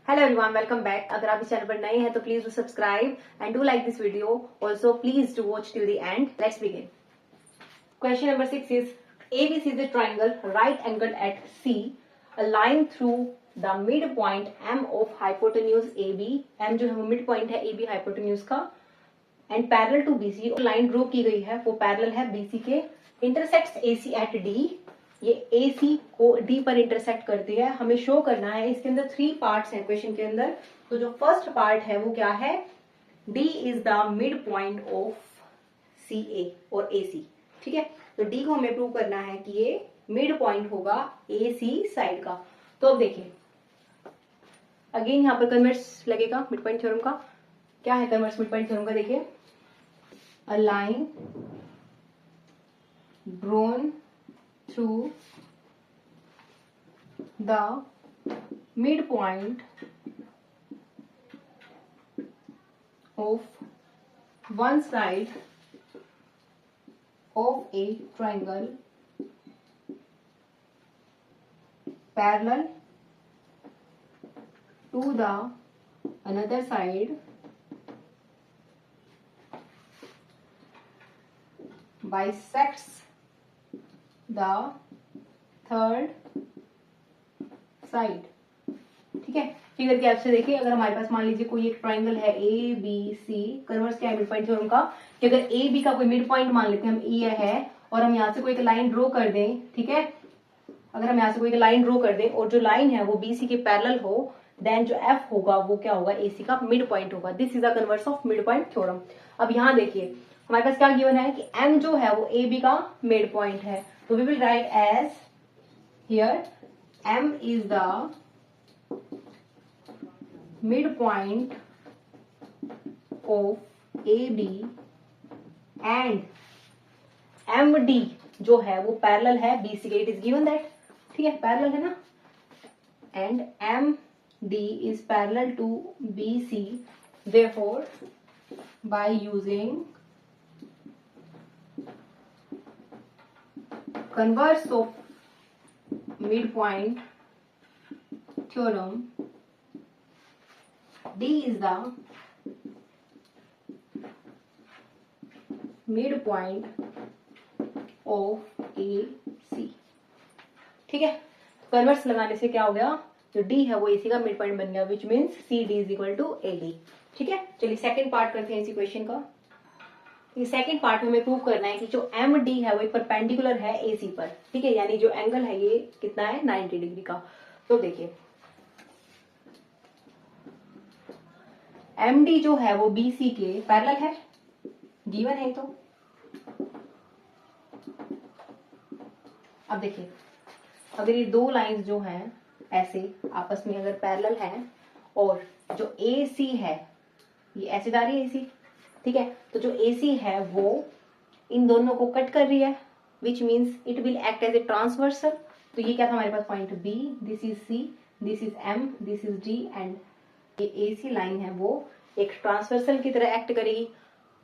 Hello everyone, welcome back. अगर आप इस चैनल पर नए हैं तो please do subscribe and do like this video. Also please do watch till the end. Let's begin. Question number 6 is ABC is a triangle right angled at C. A line through the midpoint M of hypotenuse AB. M जो है वो midpoint है AB hypotenuse का and parallel to BC. Line draw की गई है वो parallel है BC के। intersects AC at D. ये AC को D पर इंटरसेक्ट करती है। हमें शो करना है, इसके अंदर 3 पार्ट्स हैं क्वेश्चन के अंदर। तो जो फर्स्ट पार्ट है वो क्या है, D is the mid point of CA और AC। ठीक है, तो D को हमें प्रूव करना है कि ये मिड पॉइंट होगा AC साइड का। तो अब देखिए, अगेन यहाँ पर कन्वर्स लगेगा मिड पॉइंट थ्योरम का। क्या है कन्वर्स मिड पॉइंट थ्योरम का, देखिए, a line drawn through the midpoint of one side of a triangle parallel to the another side bisects the third side। ठीक है, फिगर के आपसे देखिए, अगर हमारे पास मान लीजिए कोई एक ट्राइंगल है ए बी सी, कन्वर्स क्या है मिड पॉइंट थ्योरम का कि अगर ए बी का कोई मिड पॉइंट मान लेते हैं हम ई है और हम यहाँ से कोई एक लाइन ड्रॉ कर दें। ठीक है, अगर हम यहाँ से कोई एक लाइन ड्रॉ कर दें और जो लाइन है वो बी सी के पैरेलल हो, देन जो एफ होगा वो क्या होगा, ए सी का मिड पॉइंट होगा। This is the converse of mid point theorem. अब यहाँ देखिए हमारे पास क्या गिवन है कि एम जो है वो ए बी का मिड पॉइंट है, तो we will write as here M is the midpoint of AB and MD जो है वो पैरेलल है BC के। इट इज गिवन दैट, ठीक है, पैरेलल है ना, and MD is parallel to BC, therefore by using converse of midpoint theorem, D is the midpoint of AC। ठीक है, कन्वर्स लगाने से क्या हो गया, जो D है वो AC का मिड पॉइंट बन गया, which means CD is equal to AD। ठीक है, चलिए सेकंड पार्ट करते हैं इसी क्वेश्चन का। ये सेकंड पार्ट में हमें प्रूव करना है कि जो MD है वो एक परपेंडिकुलर है AC पर। ठीक है, यानी जो एंगल है ये कितना है, 90 डिग्री का। तो देखिए MD जो है वो BC के पैरेलल है, गिवन है। तो अब देखिए, अगर ये दो लाइंस जो हैं ऐसे आपस में अगर पैरेलल हैं और जो AC है ये ऐसे जा रही है AC, ठीक है, तो जो AC है वो इन दोनों को कट कर रही है, which means it will act as a transversal. तो ये क्या था हमारे पास point B, this is C, this is M, this is D, and ये AC लाइन है वो एक ट्रांसवर्सल की तरह एक्ट करेगी।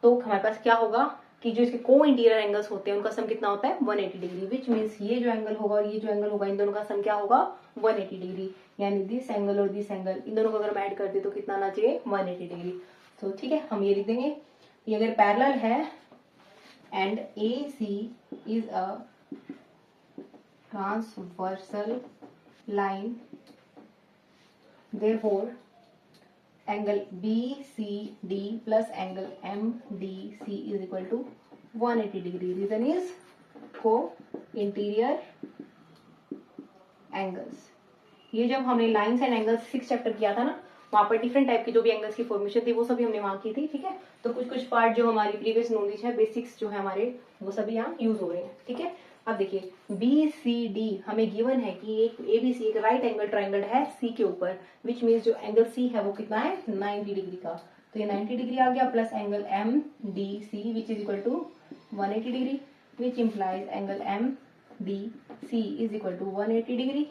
तो हमारे पास क्या होगा कि जो इसके को इंटीरियर एंगल्स होते हैं उनका सम कितना होता है, 180 डिग्री, विच मीन्स ये जो एंगल होगा और ये जो एंगल होगा इन दोनों का सम क्या होगा, 180 डिग्री। यानी दिस एंगल और दिस एंगल इन दोनों को अगर हम ऐड कर दे तो कितना आना चाहिए, 180 डिग्री। तो ठीक है, हम ये लिख देंगे, ये अगर पैरेलल है and AC is a transversal line, therefore angle BCD plus angle MDC is equal to 180 degree. Reason is co interior angles. ये जब हमने लाइन्स एंड एंगल्स 6 चैप्टर किया था ना, वहां पर डिफरेंट टाइप की जो भी एंगल्स की फॉर्मेशन थी वो सभी हमने वहां की थी। ठीक है, तो कुछ कुछ पार्ट जो हमारी प्रीवियस नॉलेज है, बेसिक्स जो है हमारे, वो सभी यहाँ यूज हो रहे हैं। ठीक है, अब देखिए BCD हमें गिवन है कि एक ABC एक राइट एंगल ट्राइंगल है C के ऊपर, विच मीन्स जो एंगल C है वो कितना है, 90 डिग्री का। तो ये 90 डिग्री आ गया, plus angle MDC which is equal to 180 degree, which implies angle MDC is equal to 180 degree.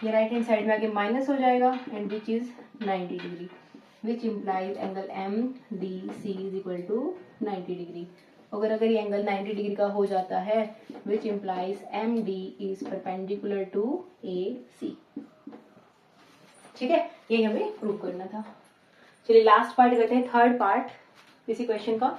ये राइट हैंड साइड में आके माइनस हो जाएगा and which is 90 degree, which implies angle MDC is equal to 90 degree. अगर ये angle 90 degree का हो जाता है, which implies MD is perpendicular to AC। ठीक है, यही हमें प्रूव करना था। चलिए लास्ट पार्ट करते हैं, थर्ड पार्ट इसी क्वेश्चन का।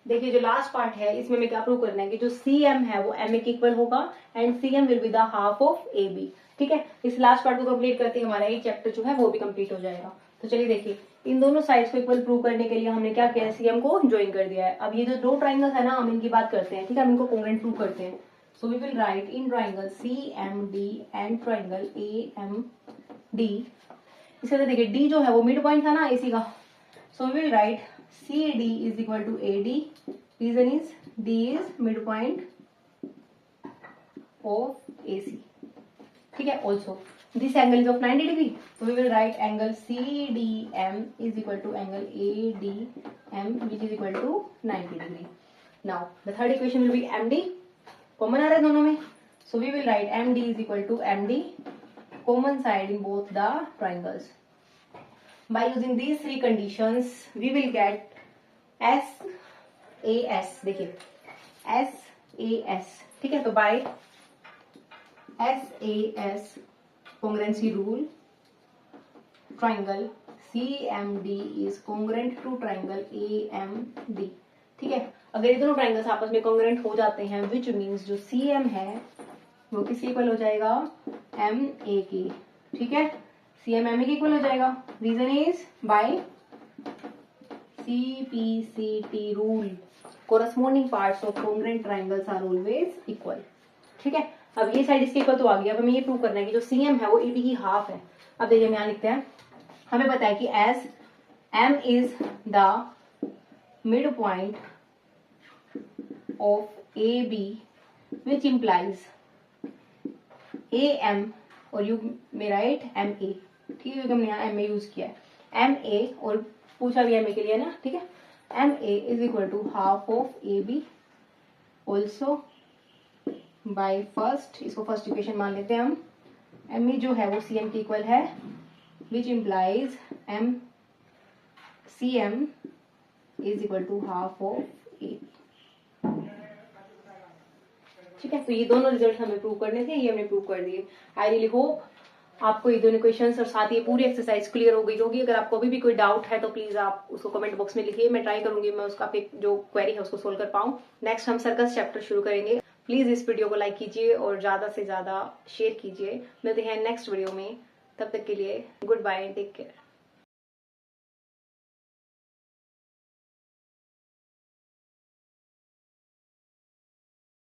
देखिए जो लास्ट पार्ट है इसमें हमें क्या प्रूव करना है कि जो CM है वो MA के इक्वल होगा and CM will be the half of AB। ठीक है, इस लास्ट पार्ट को कंप्लीट करते ही हमारा ये चैप्टर जो है वो भी कंप्लीट हो जाएगा। तो चलिए देखिए, इन दोनों साइड्स को इक्वल प्रूव करने के लिए हमने क्या किया है, CM को ज्वाइन कर दिया है। अब ये जो दो ट्राइंगल्स है ना, हम इनकी बात करते हैं। ठीक है, हम इनको कॉन्ग्रुएंट प्रूव करते हैं। So we will write in triangle CMD and triangle AMD। इसके अंदर देखिए D जो है वो मिड पॉइंट था ना AC का, so we will write CD is equal to AD. Reason is D is midpoint of AC. ठीक है, also this angle is of 90 degree, so we will write angle CDM is equal to angle ADM, which is equal to 90 degree. Now the third equation will be MD. Common आ रहा है दोनों में, so we will write MD is equal to MD, common side in both the triangles. By using these three conditions, we will get SAS। देखिए SAS, ठीक है, तो bye SAS congruency rule, triangle CMD is congruent to triangle AMD। ठीक है, अगर ये दोनों triangles आपस में कॉन्ग्रुएंट हो जाते हैं, विच मीन्स जो CM है वो किसके इक्वल हो जाएगा, MA की। ठीक है, CM MA के इक्वल हो जाएगा। Reason is by CPCT rule, corresponding parts of congruent triangles are always equal। ठीक है, अब ये साइड इसके इक्वल तो आ गया। अब हमें ये प्रूव करना है कि जो CM है वो AB की हाफ है। अब देखिए हम यहाँ लिखते हैं, हमें पता है कि as M is the midpoint of AB which implies AM, और यू may write MA। ठीक है, क्योंकि हमने यहाँ MA यूज किया है, MA, और पूछा भी MA के लिए ना। ठीक है, MA is equal to half of AB also by first, इसको फर्स्ट इक्वेशन मान लेते हैं हम। MA जो है वो CM के इक्वल है, which implies CM is equal to half of AB। ठीक है, तो ये दोनों रिजल्ट हमें प्रूव करने थे, ये हमने प्रूव कर दिए। आई रियली होप आपको ये दोनों क्वेश्चंस और साथ ही पूरी एक्सरसाइज क्लियर हो गई होगी। अगर आपको अभी भी कोई डाउट है तो प्लीज आप उसको कमेंट बॉक्स में लिखिए, मैं ट्राई करूंगी मैं उसका जो क्वेरी है उसको सोल्व कर पाऊँ। नेक्स्ट हम सर्कस चैप्टर शुरू करेंगे। प्लीज इस वीडियो को लाइक कीजिए और ज्यादा से ज्यादा शेयर कीजिए। मिलते हैं नेक्स्ट वीडियो में, तब तक के लिए गुड बाय, टेक केयर।